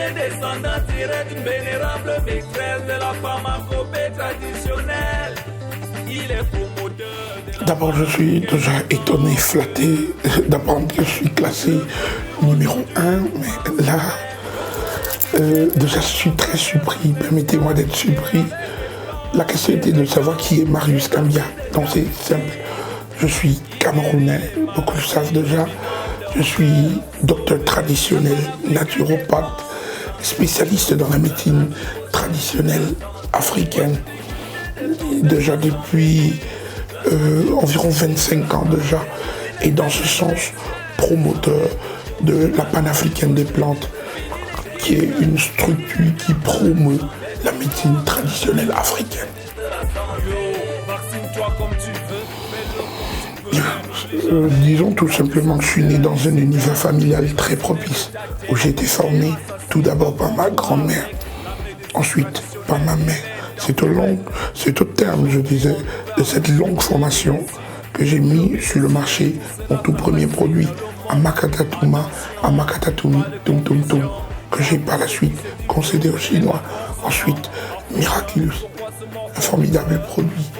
est descendant tiré d'une vénérable maîtresse de la pharmacopée traditionnelle. Il est promoteur. D'abord, je suis déjà étonné, flatté d'apprendre que je suis classé numéro 1, mais là, déjà je suis très surpris, permettez-moi d'être surpris. La question était de savoir qui est Marius Kambia. Donc c'est simple, je suis camerounais, beaucoup le savent déjà. Je suis docteur traditionnel, naturopathe, spécialiste dans la médecine traditionnelle africaine. Déjà depuis environ 25 ans déjà. Et dans ce sens, promoteur de la panafricaine des plantes, qui est une structure qui promeut la médecine traditionnelle africaine. Disons tout simplement que je suis né dans un univers familial très propice, où j'ai été formé tout d'abord par ma grand-mère, ensuite par ma mère. C'est au terme, je disais, de cette longue formation que j'ai mis sur le marché mon tout premier produit, Amakatatouma, Amakatatoumi, Tum Tum Tum, que j'ai par la suite concédé aux Chinois. Ensuite, Miraculous, un formidable produit,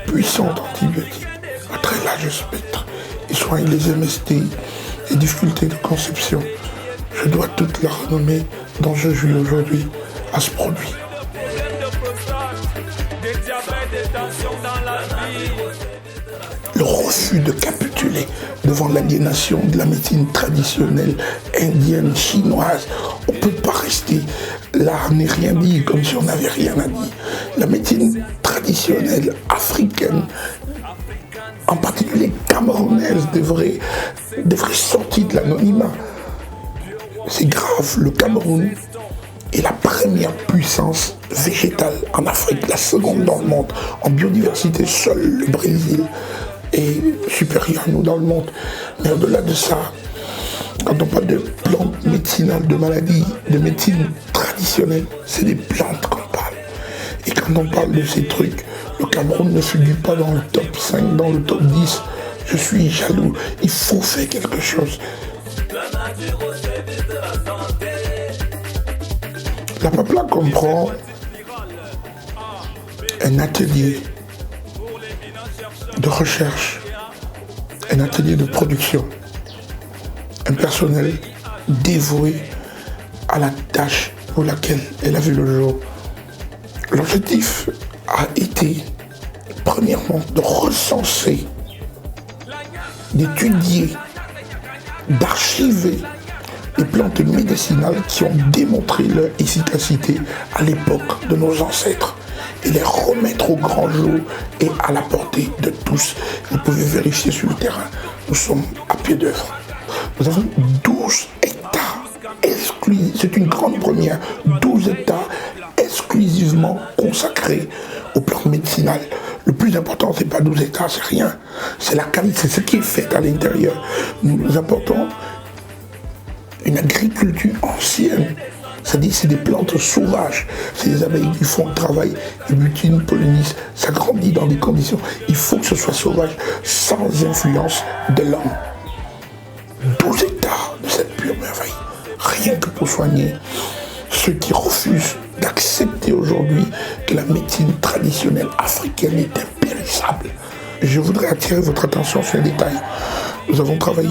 puissant antibiotique, à très large spectre. Il soigne les MST, les difficultés de conception. Je dois toute la renommée dont je jouis aujourd'hui à ce produit. Le refus de capituler devant l'aliénation de la médecine traditionnelle indienne, chinoise. On ne peut pas rester là, n'est rien dire, comme si on n'avait rien à dire. La médecine traditionnelle africaine, en particulier camerounaise, devrait sortir de l'anonymat. C'est grave, le Cameroun est la première puissance végétale en Afrique, la seconde dans le monde. En biodiversité, seul le Brésil est supérieur à nous dans le monde. Mais au-delà de ça, quand on parle de plantes médicinales, de maladies, de médecine traditionnelle, c'est des plantes qu'on parle. Et quand on parle de ces trucs, le Cameroun ne figure pas dans le top 5, dans le top 10. Je suis jaloux. Il faut faire quelque chose. La PAPLA comprend un atelier de recherche, un atelier de production, un personnel dévoué à la tâche pour laquelle elle a vu le jour. L'objectif a été, premièrement, de recenser, d'étudier, d'archiver les plantes médicinales qui ont démontré leur efficacité à l'époque de nos ancêtres et les remettre au grand jour et à la portée de tous. Vous pouvez vérifier sur le terrain, nous sommes à pied d'œuvre. Nous avons 12 hectares exclusifs, c'est une grande première, 12 hectares exclusivement consacrés aux plantes médicinales. Le plus important, c'est pas 12 hectares, c'est rien. C'est la qualité, c'est ce qui est fait à l'intérieur. Nous apportons une agriculture ancienne, c'est-à-dire c'est des plantes sauvages, c'est des abeilles qui font le travail, ils butinent, pollinisent, ça grandit dans des conditions, il faut que ce soit sauvage, sans influence de l'homme. 12 hectares de cette pure merveille, rien que pour soigner ceux qui refusent d'accepter aujourd'hui que la médecine traditionnelle africaine est impérissable. Je voudrais attirer votre attention sur un détail. Nous avons travaillé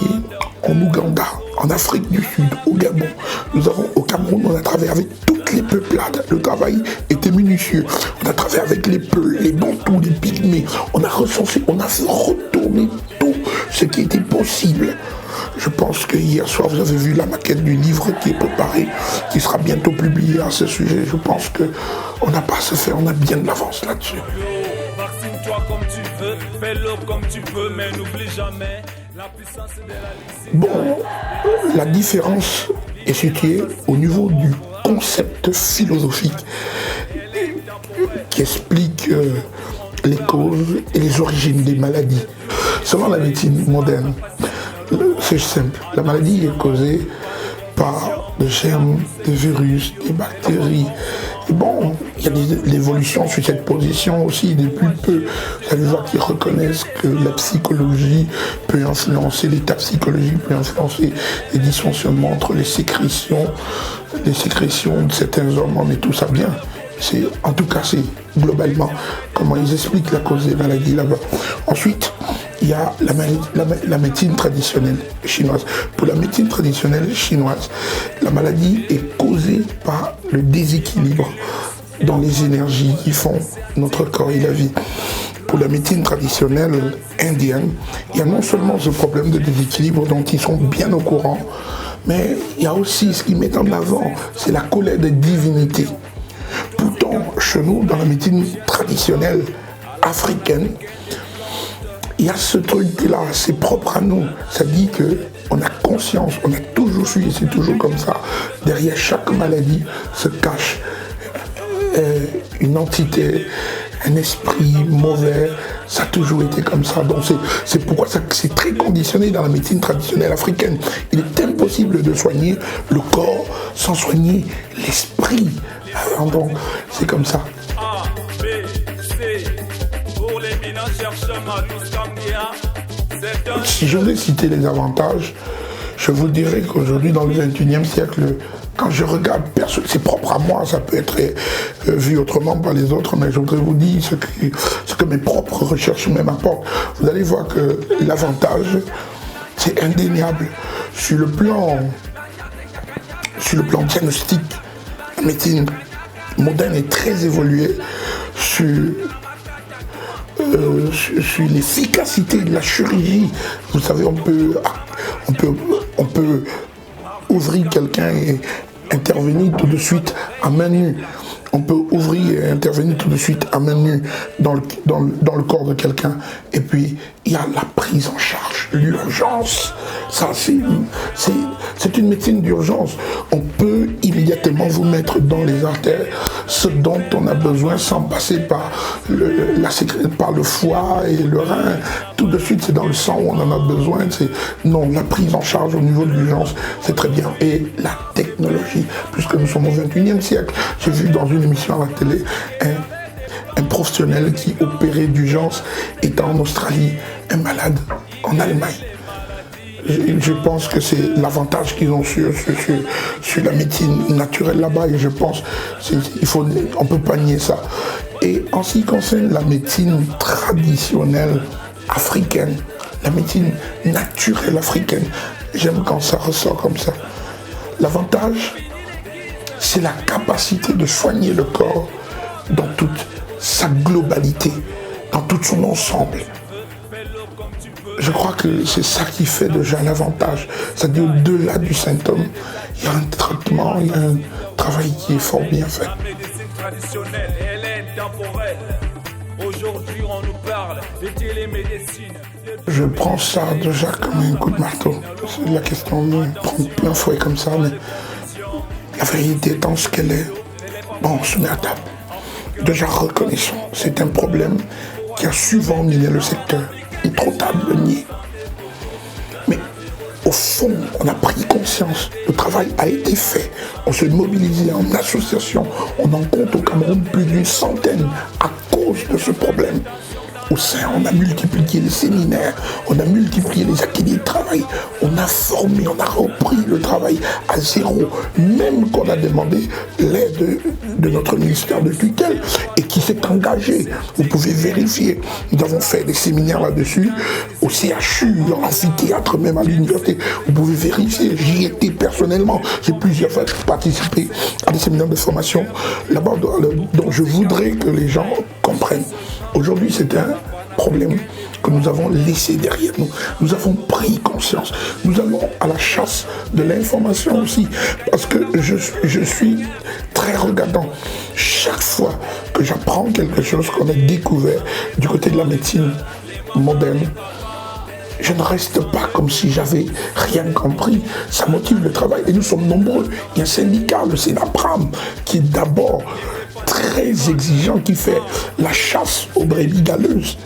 en Ouganda, en Afrique du Sud, au Gabon. Nous avons au Cameroun, on a travaillé avec toutes les peuplades. Le travail était minutieux. On a travaillé avec les Peuls, les Bantous, les Pygmées. On a recensé, on a fait retourner tout ce qui était possible. Je pense que hier soir, vous avez vu la maquette du livre qui est préparé, qui sera bientôt publié à ce sujet. Je pense qu'on n'a pas à se faire, on a bien de l'avance là-dessus. Bon, la différence est située au niveau du concept philosophique qui explique les causes et les origines des maladies. Selon la médecine moderne, c'est simple, la maladie est causée par des germes, des virus, des bactéries. Et bon, il y a l'évolution sur cette position aussi depuis peu. Il y a des gens qui reconnaissent que la psychologie peut influencer, l'état psychologique peut influencer les dysfonctionnements entre les sécrétions de certains hormones et tout ça bien. En tout cas, c'est globalement comment ils expliquent la cause des maladies là-bas. Ensuite, il y a la médecine traditionnelle chinoise. Pour la médecine traditionnelle chinoise, la maladie est causée par le déséquilibre dans les énergies qui font notre corps et la vie. Pour la médecine traditionnelle indienne, il y a non seulement ce problème de déséquilibre dont ils sont bien au courant, mais il y a aussi ce qu'ils mettent en avant, c'est la colère des divinités. Pourtant, chez nous, dans la médecine traditionnelle africaine, il y a ce truc-là, c'est propre à nous. Ça dit qu'on a conscience, on a toujours su, et c'est toujours comme ça, derrière chaque maladie se cache une entité, un esprit mauvais. Ça a toujours été comme ça. Donc c'est pourquoi c'est très conditionné dans la médecine traditionnelle africaine. Il est impossible de soigner le corps sans soigner l'esprit. Donc c'est comme ça. A, B, C, pour les minants chercheurs, tous comme bien. Si je voulais citer les avantages, je vous dirais qu'aujourd'hui, dans le 21e siècle, quand je regarde, c'est propre à moi, ça peut être vu autrement par les autres, mais je voudrais vous dire ce que mes propres recherches m'apportent. Vous allez voir que l'avantage, c'est indéniable. Sur le plan diagnostic, la médecine moderne est très évoluée sur l'efficacité de la chirurgie. Vous savez, on peut ouvrir quelqu'un et intervenir tout de suite à main nue. On peut ouvrir et intervenir tout de suite à main nue dans le corps de quelqu'un. Et puis, il y a la prise en charge, l'urgence. Ça, c'est une médecine d'urgence. On peut immédiatement vous mettre dans les artères ce dont on a besoin sans passer par le foie et le rein. Tout de suite, c'est dans le sang où on en a besoin. Non, la prise en charge au niveau de l'urgence, c'est très bien. Et la technologie, puisque nous sommes au 21e siècle, j'ai vu dans une émission à la télé un professionnel qui opérait d'urgence étant en Australie, un malade en Allemagne. Je pense que c'est l'avantage qu'ils ont sur la médecine naturelle là-bas, et je pense on ne peut pas nier ça. Et en ce qui concerne la médecine traditionnelle africaine, la médecine naturelle africaine, j'aime quand ça ressort comme ça. L'avantage, c'est la capacité de soigner le corps dans toute sa globalité, dans tout son ensemble. Je crois que c'est ça qui fait déjà l'avantage. C'est-à-dire, au-delà du symptôme, il y a un traitement, il y a un travail qui est fort bien fait. La médecine traditionnelle, elle est intemporelle. Aujourd'hui, on nous parle de télémédecine. Je prends ça déjà comme un coup de marteau. La question me prend plein fouet comme ça, mais la vérité étant ce qu'elle est, bon, on se met à table. Déjà reconnaissons, c'est un problème qui a souvent miné le secteur. Il est trop tard de le nier. Mais au fond, on a pris conscience. Le travail a été fait. On s'est mobilisé en association. On en compte au Cameroun plus d'une centaine à cause de ce problème. Au sein, on a multiplié les séminaires, on a multiplié les ateliers de travail, on a formé, on a repris le travail à zéro, même qu'on a demandé l'aide de notre ministère de tutelle et qui s'est engagé. Vous pouvez vérifier, nous avons fait des séminaires là-dessus, au CHU, en amphithéâtre, même à l'université. Vous pouvez vérifier, j'y étais personnellement, j'ai plusieurs fois participé à des séminaires de formation là-bas, dont je voudrais que les gens comprennent. Aujourd'hui, c'est un problème que nous avons laissé derrière nous. Nous avons pris conscience. Nous allons à la chasse de l'information aussi. Parce que je suis très regardant. Chaque fois que j'apprends quelque chose qu'on a découvert du côté de la médecine moderne, je ne reste pas comme si j'avais rien compris. Ça motive le travail. Et nous sommes nombreux. Il y a un syndicat, le Sénapram, qui est d'abord très exigeant, qui fait la chasse aux brebis galeuses.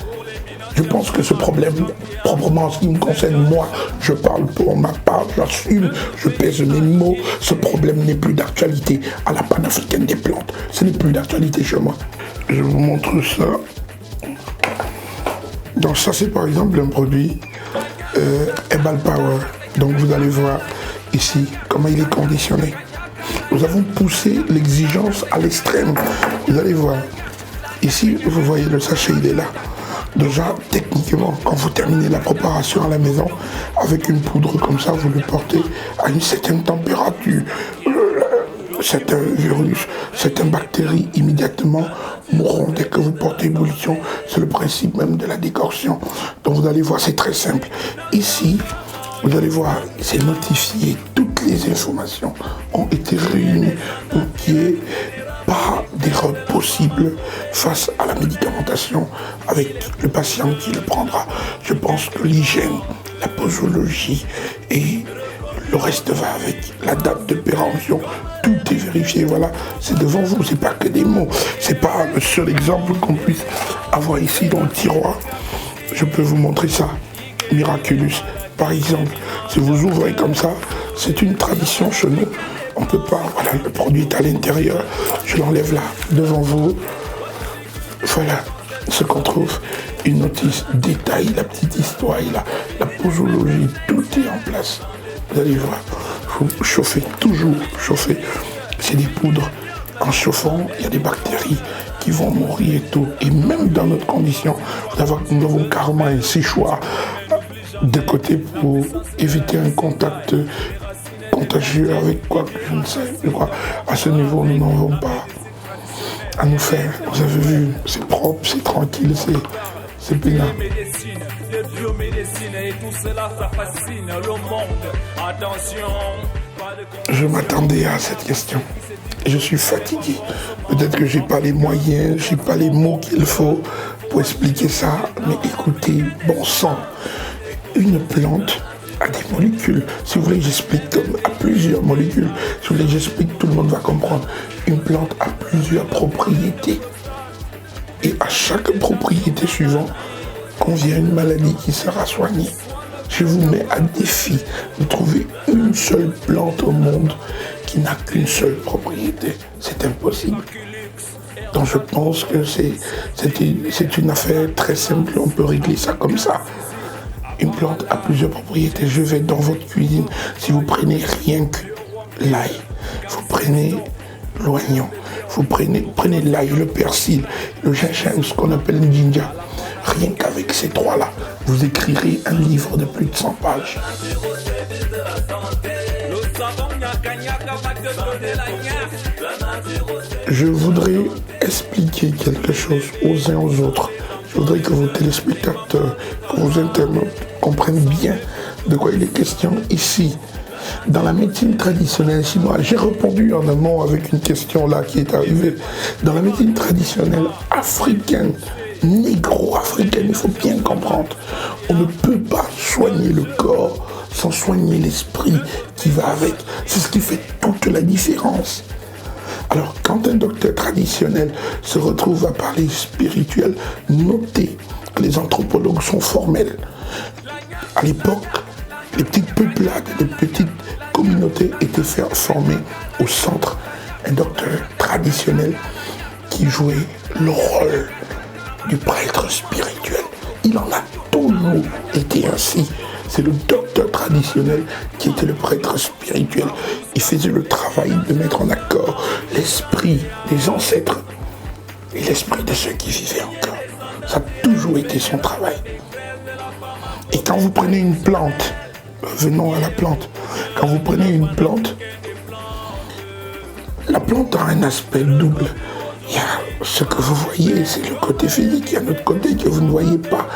Je pense que ce problème, proprement en ce qui me concerne, moi, je parle pour ma part, j'assume, je pèse mes mots, ce problème n'est plus d'actualité à la panafricaine des plantes. Ce n'est plus d'actualité chez moi. Je vous montre ça. Donc ça, c'est par exemple un produit Herbal Power. Donc vous allez voir ici comment il est conditionné. Nous avons poussé l'exigence à l'extrême. Vous allez voir. Ici, vous voyez le sachet, il est là. Déjà, techniquement, quand vous terminez la préparation à la maison, avec une poudre comme ça, vous le portez à une certaine température. Certains virus, certaines bactéries immédiatement mourront dès que vous portez ébullition. C'est le principe même de la décoction. Donc vous allez voir, c'est très simple. Ici, vous allez voir, c'est notifié. Toutes les informations ont été réunies pour qu'il n'y ait pas d'erreur possible face à la médicamentation avec le patient qui le prendra. Je pense que l'hygiène, la posologie et le reste va avec. La date de péremption, tout est vérifié. Voilà, c'est devant vous, c'est pas que des mots. C'est pas le seul exemple qu'on puisse avoir ici dans le tiroir. Je peux vous montrer ça. Miraculous, par exemple. Si vous ouvrez comme ça, c'est une tradition chez nous. On peut pas, voilà, le produit est à l'intérieur. Je l'enlève là, devant vous. Voilà ce qu'on trouve. Une notice détaille, la petite histoire, la posologie, tout est en place. Vous allez voir, il faut chauffer, toujours chauffer. C'est des poudres. En chauffant, il y a des bactéries qui vont mourir et tout. Et même dans notre condition, nous avons carrément un séchoir de côté pour éviter un contact contagieux avec quoi que je ne sais. Je crois à ce niveau, nous n'en avons pas à nous faire. Vous avez vu, c'est propre, c'est tranquille, c'est pénal. De biomédecine et tout cela, ça fascine le monde. Attention, pas de... Je m'attendais à cette question. Je suis fatigué. Peut-être que j'ai pas les moyens, j'ai pas les mots qu'il faut pour expliquer ça. Mais écoutez, bon sang, une plante a des molécules. Si vous voulez, j'explique comme à plusieurs molécules. Si vous voulez, j'explique, tout le monde va comprendre. Une plante a plusieurs propriétés. Et à chaque propriété suivante, convient une maladie qui sera soignée. Je vous mets à défi de trouver une seule plante au monde qui n'a qu'une seule propriété. C'est impossible. Donc je pense que c'est une affaire très simple. On peut régler ça comme ça. Une plante a plusieurs propriétés. Je vais dans votre cuisine. Si vous prenez rien que l'ail, vous prenez l'oignon, vous prenez l'ail, le persil, le gingembre, ce qu'on appelle le ginger. Rien qu'avec ces trois-là, vous écrirez un livre de plus de 100 pages. Je voudrais expliquer quelque chose aux uns aux autres. Je voudrais que vos téléspectateurs, que vos internautes comprennent bien de quoi il est question ici. Dans la médecine traditionnelle chinoise, j'ai répondu en amont avec une question là qui est arrivée. Dans la médecine traditionnelle africaine, négro-africaine, il faut bien comprendre, on ne peut pas soigner le corps sans soigner l'esprit qui va avec. C'est ce qui fait toute la différence. Alors, quand un docteur traditionnel se retrouve à parler spirituel, notez que les anthropologues sont formels. À l'époque, les petites peuplades, les petites communautés étaient formées au centre. Un docteur traditionnel qui jouait le rôle du prêtre spirituel. Il en a toujours été ainsi. C'est le docteur traditionnel qui était le prêtre spirituel. Il faisait le travail de mettre en accord l'esprit des ancêtres et l'esprit de ceux qui vivaient encore. Ça a toujours été son travail. Et quand vous prenez une plante, venons à la plante, quand vous prenez une plante, la plante a un aspect double. Il y a ce que vous voyez, c'est le côté physique. Il y a notre côté que vous ne voyez pas.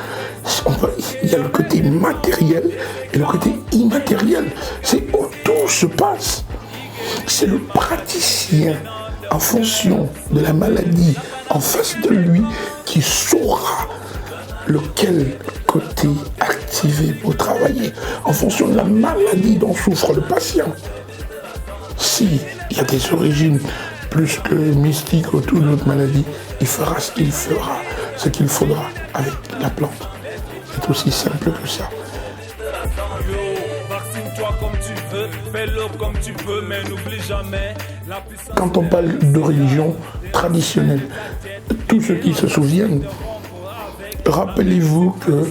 Il y a le côté matériel et le côté immatériel. C'est où tout se passe. C'est le praticien, en fonction de la maladie en face de lui, qui saura lequel côté activer pour travailler, en fonction de la maladie dont souffre le patient. S'il y a des origines plus que mystiques autour de notre maladie, il fera ce qu'il fera, ce qu'il faudra avec la plante. C'est aussi simple que ça. Vaccine-toi comme tu veux, fais-le comme tu peux, mais n'oublie jamais la puissance. Quand on parle de religion traditionnelle, tous ceux qui se souviennent, rappelez-vous que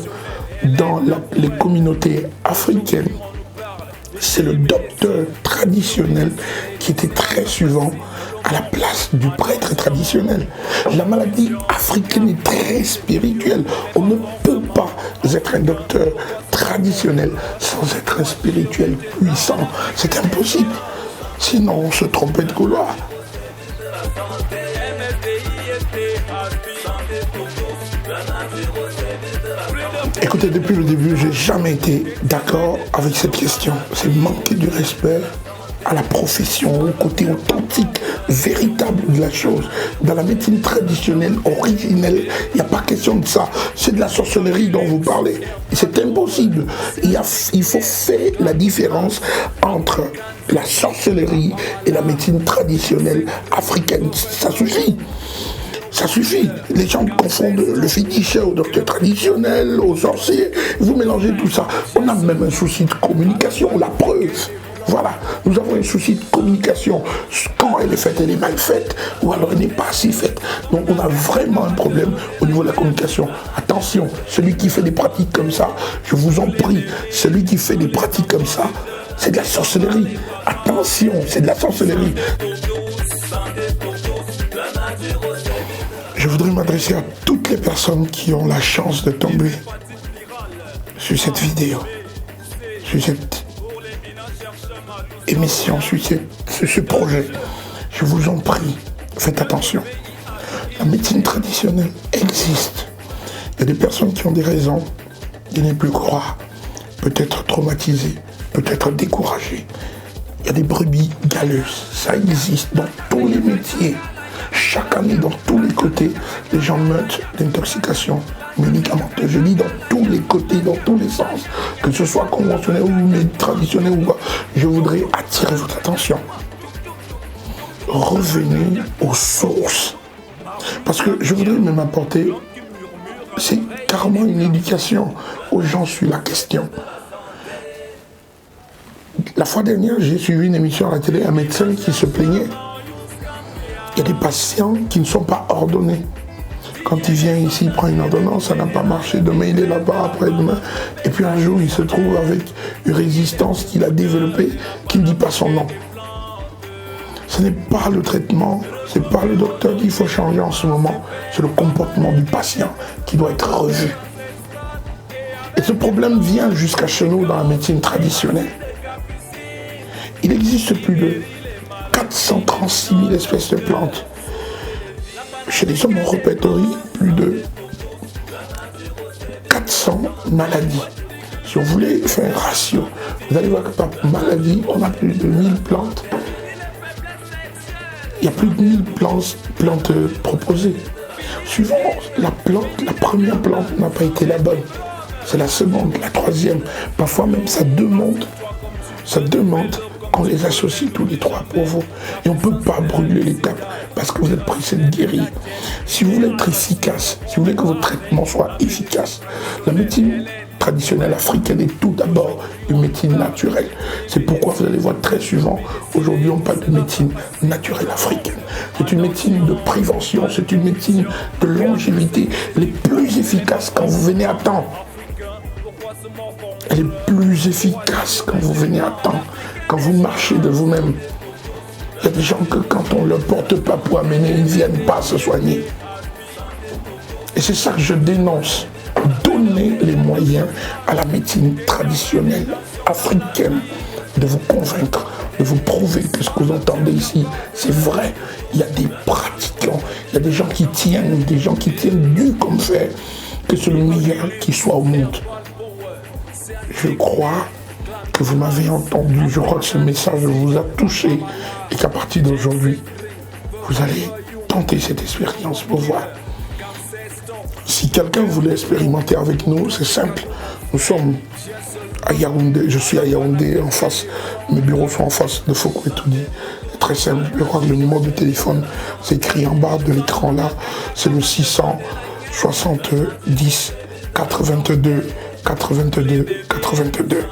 dans les communautés africaines, c'est le docteur traditionnel qui était très souvent à la place du prêtre traditionnel. La maladie africaine est très spirituelle. On ne peut pas être un docteur traditionnel sans être un spirituel puissant. C'est impossible. Sinon, on se trompait de couloir. Écoutez, depuis le début, j'ai jamais été d'accord avec cette question. C'est manquer du respect à la profession, au côté authentique, véritable de la chose. Dans la médecine traditionnelle, originelle, il n'y a pas question de ça. C'est de la sorcellerie dont vous parlez. C'est impossible. Il faut faire la différence entre la sorcellerie et la médecine traditionnelle africaine. Ça suffit. Ça suffit. Les gens confondent le féticheur au docteur traditionnel, aux sorciers. Vous mélangez tout ça. On a même un souci de communication, la preuve. Voilà, nous avons un souci de communication. Quand elle est faite, elle est mal faite, ou alors elle n'est pas assez faite. Donc on a vraiment un problème au niveau de la communication. Attention, celui qui fait des pratiques comme ça, je vous en prie, celui qui fait des pratiques comme ça, c'est de la sorcellerie. Attention, c'est de la sorcellerie. Je voudrais m'adresser à toutes les personnes qui ont la chance de tomber sur cette vidéo, sur cette émission, sur ce projet. Je vous en prie, faites attention. La médecine traditionnelle existe. Il y a des personnes qui ont des raisons de ne plus croire, peut-être traumatisées, peut-être découragées. Il y a des brebis galeuses. Ça existe dans tous les métiers. Chaque année, dans tous les côtés, les gens meurent d'intoxication médicamenteuse. Je dis dans tous les côtés, dans tous les sens, que ce soit conventionnel ou traditionnel ou pas. Je voudrais attirer votre attention. Revenez aux sources. Parce que je voudrais même apporter, c'est carrément une éducation aux gens sur la question. La fois dernière, j'ai suivi une émission à la télé, un médecin qui se plaignait. Il y a des patients qui ne sont pas ordonnés. Quand il vient ici, il prend une ordonnance, ça n'a pas marché, demain il est là-bas, après-demain. Et puis un jour, il se trouve avec une résistance qu'il a développée, qui ne dit pas son nom. Ce n'est pas le traitement, ce n'est pas le docteur qu'il faut changer en ce moment, c'est le comportement du patient qui doit être revu. Et ce problème vient jusqu'à chez nous dans la médecine traditionnelle. Il existe plus de 436 000 espèces de plantes. Chez les hommes, on répertorie plus de 400 maladies. Si on voulait faire un ratio, vous allez voir que par maladie, on a plus de 1000 plantes. Il y a plus de 1000 plantes proposées. Suivant la plante, la première plante n'a pas été la bonne. C'est la seconde, la troisième. Parfois même, ça demande qu'on les associe tous les trois pour vous. Et on ne peut pas brûler l'étape parce que vous êtes pressé de guérir. Si vous voulez être efficace, si vous voulez que votre traitement soit efficace, la médecine traditionnelle africaine est tout d'abord une médecine naturelle. C'est pourquoi vous allez voir très souvent, aujourd'hui on parle de médecine naturelle africaine. C'est une médecine de prévention, c'est une médecine de longévité. Elle est plus efficace quand vous venez à temps. Elle est plus efficace quand vous venez à temps, quand vous marchez de vous-même. Il y a des gens que quand on ne leur porte pas pour amener, ils ne viennent pas se soigner. Et c'est ça que je dénonce. Donnez les moyens à la médecine traditionnelle africaine de vous convaincre, de vous prouver que ce que vous entendez ici, c'est vrai. Il y a des pratiquants, il y a des gens qui tiennent dur comme fer, que c'est le meilleur qui soit au monde. Je crois que vous m'avez entendu, je crois que ce message vous a touché et qu'à partir d'aujourd'hui, vous allez tenter cette expérience pour voir. Si quelqu'un voulait expérimenter avec nous, c'est simple. Nous sommes à Yaoundé, je suis à Yaoundé en face, mes bureaux sont en face de Foko-Etoudi. C'est très simple, je crois que le numéro de téléphone, c'est écrit en bas de l'écran là, c'est le 670 82 82 82.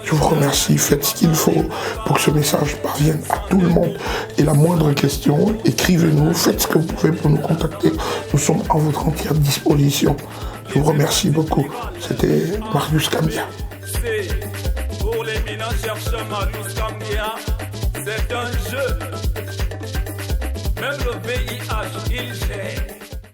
Je vous remercie, faites ce qu'il faut pour que ce message parvienne à tout le monde. Et la moindre question, écrivez-nous, faites ce que vous pouvez pour nous contacter. Nous sommes à votre entière disposition. Je vous remercie beaucoup. C'était Marius Cambia. Pour les minants cherchent Marius Cambia, c'est un jeu. Même le VIH, il gère.